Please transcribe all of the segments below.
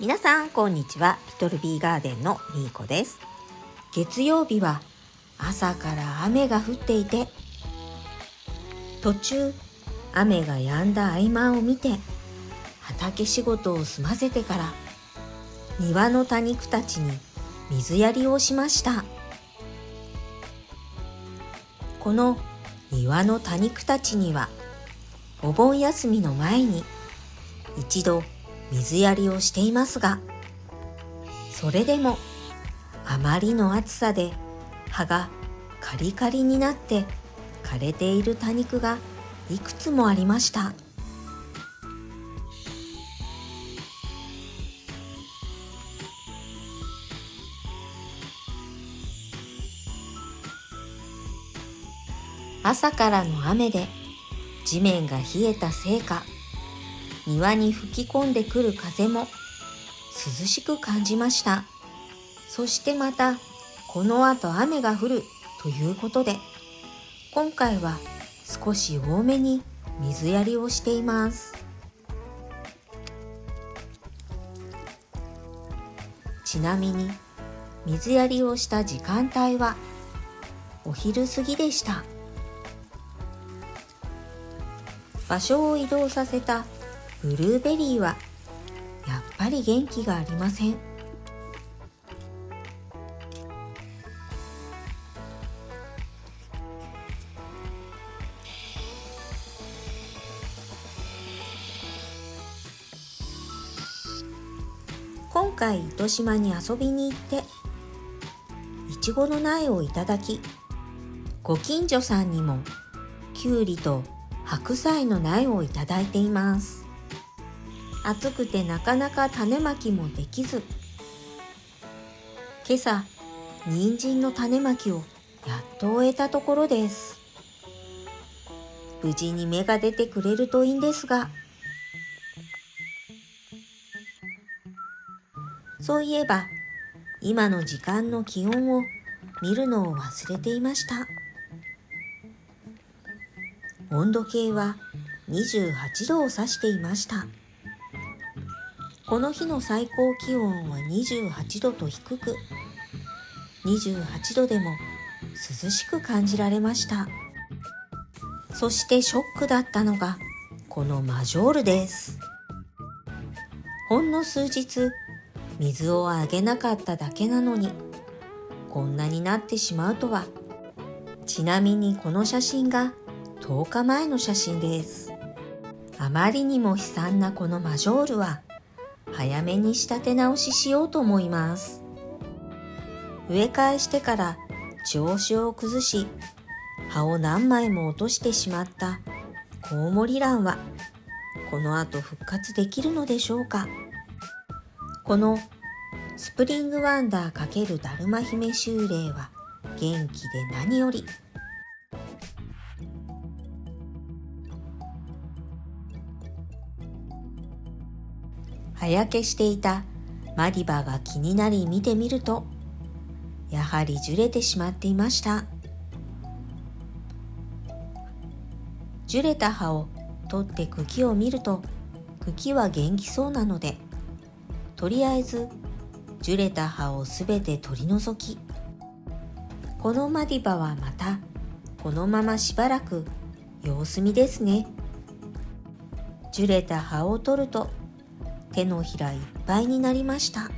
皆さんこんにちは。リトルビーガーデンのみーこです。月曜日は朝から雨が降っていて、途中雨が止んだ合間を見て畑仕事を済ませてから庭の多肉たちに水やりをしました。この庭の多肉たちにはお盆休みの前に一度水やりをしていますが、それでもあまりの暑さで葉がカリカリになって枯れている多肉がいくつもありました。朝からの雨で地面が冷えたせいか、庭に吹き込んでくる風も涼しく感じました。そしてまたこの後雨が降るということで、今回は少し多めに水やりをしています。ちなみに水やりをした時間帯はお昼過ぎでした。場所を移動させたブルーベリーはやっぱり元気がありません。今回糸島に遊びに行っていちごの苗をいただき、ご近所さんにもきゅうりと白菜の苗をいただいています。暑くてなかなか種まきもできず、今朝人参の種まきをやっと終えたところです。無事に芽が出てくれるといいんですが、そういえば今の時間の気温を見るのを忘れていました。温度計は28度を指していました。この日の最高気温は28度と低く、28度でも涼しく感じられました。そしてショックだったのがこのマジョールです。ほんの数日水をあげなかっただけなのにこんなになってしまうとは。ちなみにこの写真が10日前の写真です。あまりにも悲惨なこのマジョールは早めに仕立て直ししようと思います。植え替えしてから調子を崩し葉を何枚も落としてしまったコウモリランはこの後復活できるのでしょうか。このスプリングワンダー×だるま姫修霊は元気で何より。葉焼けしていたマディバが気になり見てみると、やはり樹れてしまっていました。樹れた葉を取って茎を見ると、茎は元気そうなので、とりあえず樹れた葉をすべて取り除き、このマディバはまたこのまましばらく様子見ですね。樹れた葉を取ると手のひらいっぱいになりました。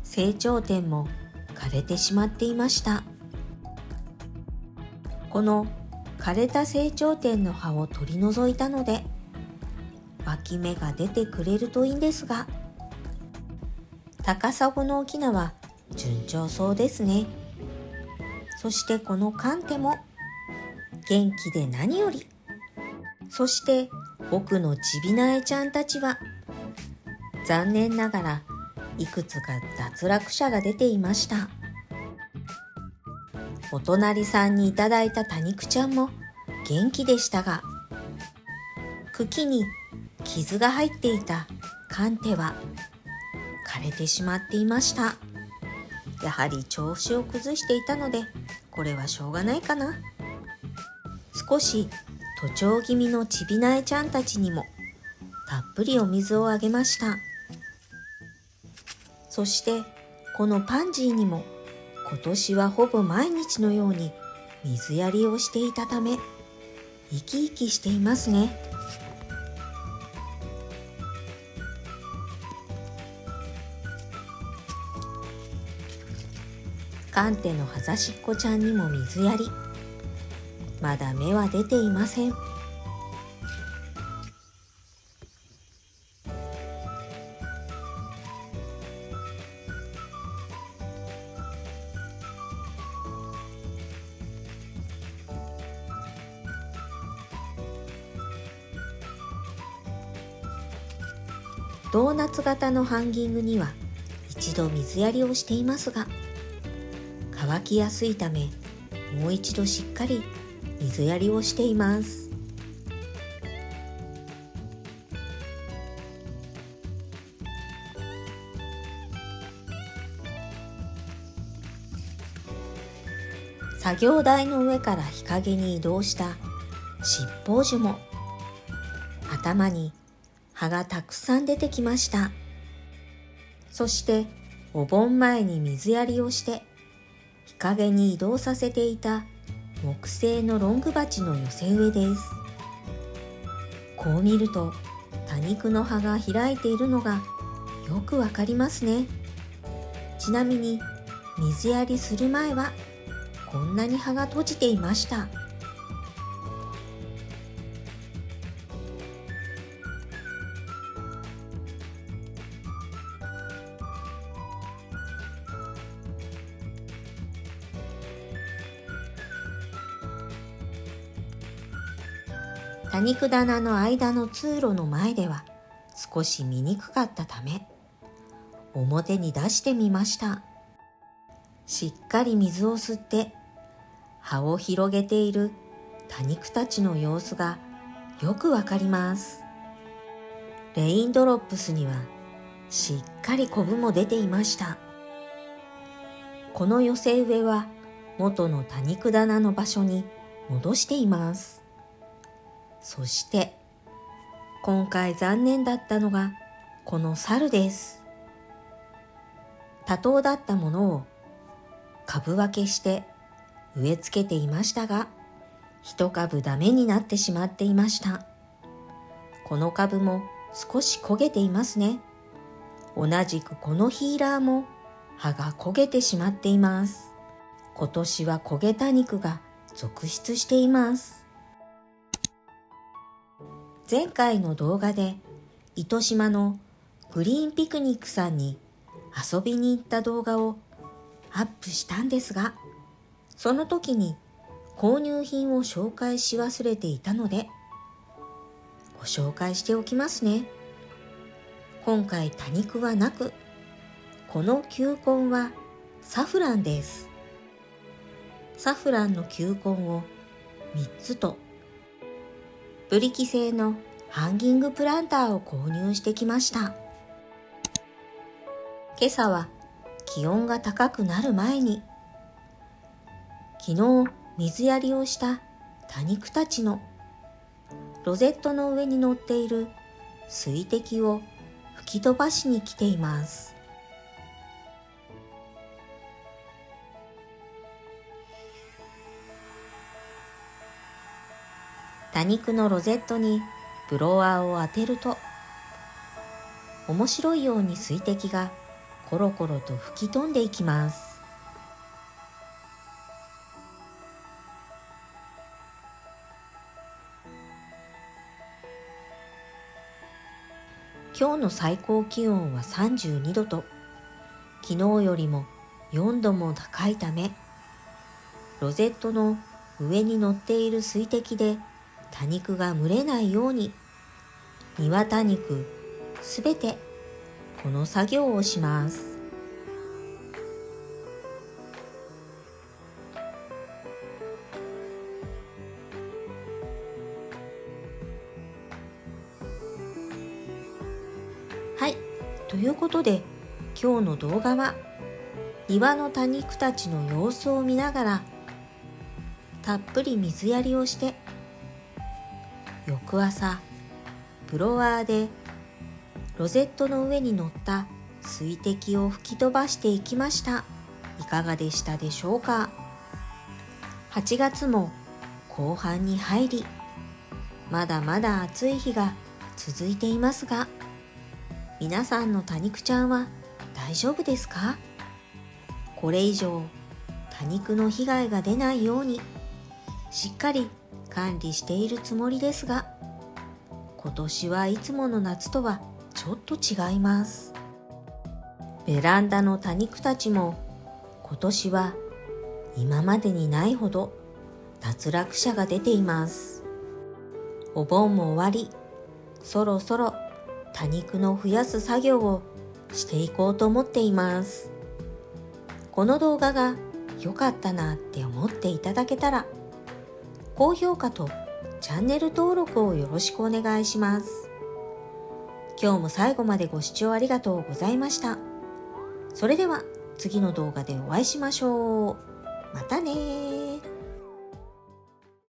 成長点も枯れてしまっていました。この枯れた成長点の葉を取り除いたので脇芽が出てくれるといいんですが、高砂の翁は順調そうですね。そしてこのカンテも元気で何より。そして僕のちびなえちゃんたちは残念ながらいくつか脱落者が出ていました。お隣さんにいただいた多肉ちゃんも元気でしたが、茎に傷が入っていたカンテは枯れてしまっていました。やはり調子を崩していたので、これはしょうがないかな。少し徒長気味のちびなえちゃんたちにもたっぷりお水をあげました。そしてこのパンジーにも今年はほぼ毎日のように水やりをしていたため生き生きしていますね。カンテのはざしっこちゃんにも水やり。まだ芽は出ていません。ドーナツ型のハンギングには一度水やりをしていますが、乾きやすいためもう一度しっかり水やりをしています。作業台の上から日陰に移動した七宝樹も頭に葉がたくさん出てきました。そしてお盆前に水やりをして日陰に移動させていた木製のロング鉢の寄せ植えです。こう見ると多肉の葉が開いているのがよくわかりますね。ちなみに水やりする前はこんなに葉が閉じていました。多肉棚の間の通路の前では少し見にくかったため表に出してみました。しっかり水を吸って葉を広げている多肉たちの様子がよくわかります。レインドロップスにはしっかりコブも出ていました。この寄せ植えは元の多肉棚の場所に戻しています。そして今回残念だったのがこの猿です。多頭だったものを株分けして植え付けていましたが、一株ダメになってしまっていました。この株も少し焦げていますね。同じくこのヒーラーも葉が焦げてしまっています。今年は焦げ多肉が続出しています。前回の動画で糸島のグリーンピクニックさんに遊びに行った動画をアップしたんですが、その時に購入品を紹介し忘れていたのでご紹介しておきますね。今回多肉はなく、この球根はサフランです。サフランの球根を3つとブリキ製のハンギングプランターを購入してきました。今朝は気温が高くなる前に昨日水やりをした多肉たちのロゼットの上に乗っている水滴を吹き飛ばしに来ています。多肉のロゼットにブロワーを当てると面白いように水滴がコロコロと吹き飛んでいきます。今日の最高気温は32度と昨日よりも4度も高いため、ロゼットの上に乗っている水滴で多肉が蒸れないように庭多肉すべてこの作業をします。はい、ということで今日の動画は庭の多肉たちの様子を見ながらたっぷり水やりをして翌朝ブロワーでロゼットの上に乗った水滴を吹き飛ばしていきました。いかがでしたでしょうか。8月も後半に入り、まだまだ暑い日が続いていますが、皆さんの多肉ちゃんは大丈夫ですか？これ以上多肉の被害が出ないようにしっかり管理しているつもりですが、今年はいつもの夏とはちょっと違います。ベランダの多肉たちも今年は今までにないほど脱落者が出ています。お盆も終わり、そろそろ多肉の増やす作業をしていこうと思っています。この動画が良かったなって思っていただけたら、高評価とチャンネル登録をよろしくお願いします。今日も最後までご視聴ありがとうございました。それでは次の動画でお会いしましょう。またねー。